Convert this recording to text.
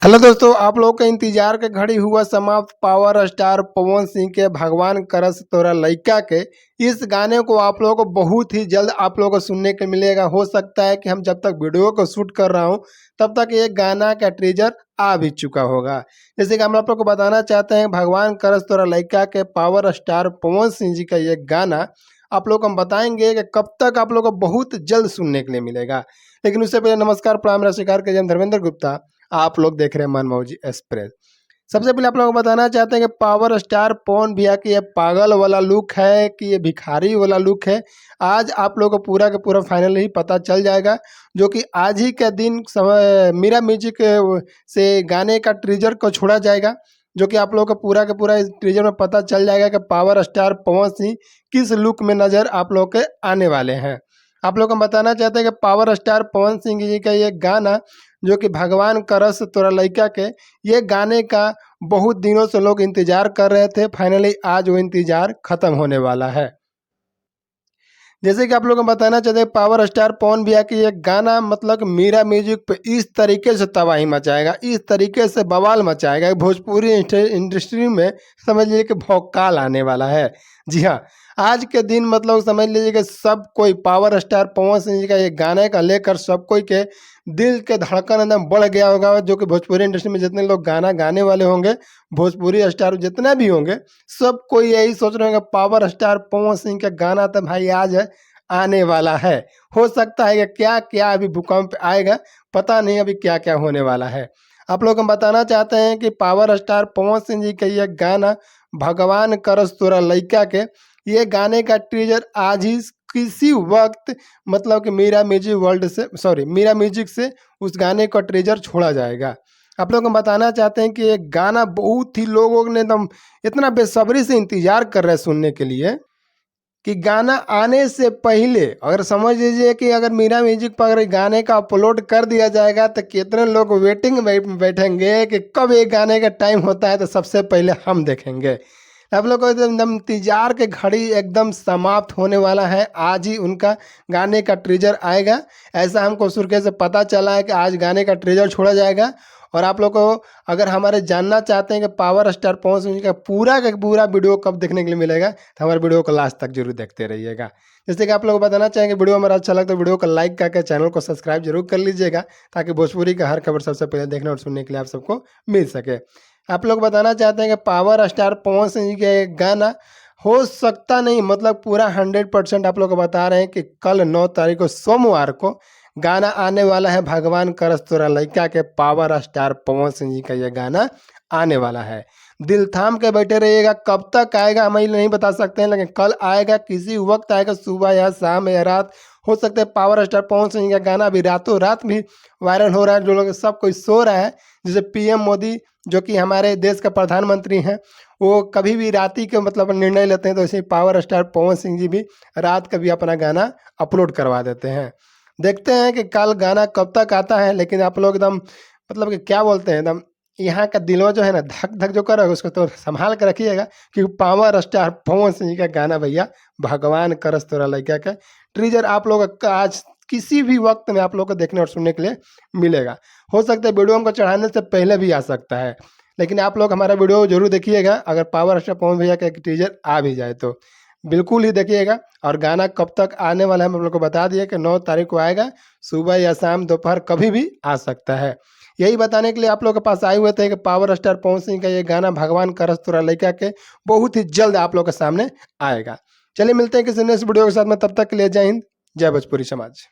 Hello दोस्तों, आप लोग का इंतजार के घड़ी हुआ समाप्त। पावर स्टार पवन सिंह के भगवान करस तोरा लइका के इस गाने को आप लोगों को बहुत ही जल्द आप लोगों को सुनने को मिलेगा। हो सकता है कि हम जब तक वीडियो को शूट कर रहा हूं तब तक ये गाना का ट्रेजर आ भी चुका होगा। जैसे कि हम आप लोग को बताना चाहते हैं, भगवान करस तोरा लइका के पावर स्टार पवन सिंह जी का ये गाना आप लोग को हम बताएंगे कि कब तक आप लोग को बहुत जल्द सुनने के लिए मिलेगा। लेकिन उससे पहले नमस्कार, प्रणाम, नमस्कार के धर्मेंद्र गुप्ता। आप लोग देख रहे हैं मनमौजी एक्सप्रेस। सबसे पहले आप लोगों को बताना चाहते हैं कि पावर स्टार पवन भैया की ये पागल वाला लुक है कि ये भिखारी वाला लुक है, आज आप लोगों को पूरा का पूरा फाइनल ही पता चल जाएगा। जो कि आज ही के दिन समय मीरा म्यूजिक से गाने का ट्रीजर को छोड़ा जाएगा, जो कि आप लोगों को पूरा का पूरा इस ट्रीजर में पता चल जाएगा कि पावर स्टार पवन सिंह किस लुक में नजर आप लोग के आने वाले हैं। आप लोग को बताना चाहते हैं कि पावर स्टार पवन सिंह जी का ये गाना जो कि भगवान करस तोरा लइका के, ये गाने का बहुत दिनों से लोग इंतजार कर रहे थे। फाइनली आज वो इंतजार खत्म होने वाला है। जैसे कि आप लोगों को बताना चाहते हैं, पावर स्टार पवन भैया की ये गाना मतलब कि मीरा म्यूजिक पे इस तरीके से तबाही मचाएगा, इस तरीके से बवाल मचाएगा, भोजपुरी इंडस्ट्री में समझ लीजिए कि भौकाल आने वाला है। जी हाँ, आज के दिन मतलब समझ लीजिए कि सब कोई पावर स्टार पवन सिंह जी का ये गाने का लेकर सब कोई के दिल के धड़कन एकदम बढ़ गया होगा। जो कि भोजपुरी इंडस्ट्री में जितने लोग गाना गाने वाले होंगे, भोजपुरी स्टार जितना भी होंगे, सब कोई यही सोच रहे होंगे पावर स्टार पवन सिंह का गाना तो भाई आज आने वाला है। हो सकता है कि क्या क्या अभी भूकंप आएगा, पता नहीं अभी क्या क्या होने वाला है। आप लोग हम बताना चाहते हैं कि पावर स्टार पवन सिंह जी का ये गाना भगवान करस तोरा लइका के, ये गाने का टीजर आज ही किसी वक्त मतलब कि मीरा म्यूजिक से उस गाने का ट्रेजर छोड़ा जाएगा। आप लोग को बताना चाहते हैं कि ये गाना बहुत ही लोगों ने एकदम इतना बेसब्री से इंतजार कर रहे हैं सुनने के लिए कि गाना आने से पहले अगर समझ लीजिए कि अगर मीरा म्यूजिक पर अगर गाने का अपलोड कर दिया जाएगा तो कितने लोग वेटिंग में बैठेंगे कि कब ये गाने का टाइम होता है तो सबसे पहले हम देखेंगे। आप लोग को एकदम इंतजार के घड़ी एकदम समाप्त होने वाला है। आज ही उनका गाने का ट्रेजर आएगा, ऐसा हमको सुर्खे से पता चला है कि आज गाने का ट्रेजर छोड़ा जाएगा। और आप लोग को अगर हमारे जानना चाहते हैं कि पावर स्टार पवन सिंह का पूरा वीडियो कब देखने के लिए मिलेगा तो हमारे वीडियो को लास्ट तक जरूर देखते रहिएगा। जैसे कि आप लोग को बताना चाहेंगे, वीडियो हमारा अच्छा लगता है वीडियो को लाइक करके चैनल को सब्सक्राइब जरूर कर लीजिएगा, ताकि भोजपुरी का हर खबर सबसे पहले देखने और सुनने के लिए आप सबको मिल सके। आप लोग बताना चाहते हैं कि पावर स्टार पवन सिंह जी का एक गाना हो सकता नहीं, मतलब पूरा 100% आप लोग को बता रहे हैं कि कल 9 तारीख को सोमवार को गाना आने वाला है। भगवान करस तोरा लइका के पावर स्टार पवन सिंह जी का ये गाना आने वाला है। दिल थाम के बैठे रहिएगा, कब तक आएगा हम नहीं बता सकते हैं, लेकिन कल आएगा, किसी वक्त आएगा, सुबह या शाम या रात। हो सकता है पावर स्टार पवन सिंह का गाना अभी रातों रात भी वायरल हो रहा है, जो लोग सब कोई सो रहा है। जैसे पीएम मोदी जो कि हमारे देश का प्रधानमंत्री हैं, वो कभी भी रात ही के मतलब निर्णय लेते हैं, तो ऐसे ही पावर स्टार पवन सिंह जी भी रात का भी अपना गाना अपलोड करवा देते हैं। देखते हैं कि कल गाना कब तक आता है। लेकिन आप लोग एकदम मतलब कि क्या बोलते हैं, एकदम यहाँ का दिलों जो है ना धक धक जो कर रहा है उसको तो संभाल कर रखिएगा, क्योंकि पावर स्टार पवन सिंह का गाना भैया भगवान करस तोरा लइका का ट्रीजर आप लोग का आज किसी भी वक्त में आप लोग को देखने और सुनने के लिए मिलेगा। हो सकता है वीडियो हमको चढ़ाने से पहले भी आ सकता है, लेकिन आप लोग हमारा वीडियो जरूर देखिएगा। अगर पावर स्टार पवन भैया का एक टीजर आ भी जाए तो बिल्कुल ही देखिएगा। और गाना कब तक आने वाला है हम लोग को बता दिए कि 9 तारीख को आएगा, सुबह या शाम दोपहर कभी भी आ सकता है। यही बताने के लिए आप लोग के पास आए हुए थे कि पावर स्टार पवन सिंह का ये गाना भगवान करस तोरा लइका के बहुत ही जल्द आप लोग के सामने आएगा। चलिए मिलते हैं किसी नेक्स्ट वीडियो के साथ में, तब तक के लिए जय हिंद, जय भोजपुरी समाज।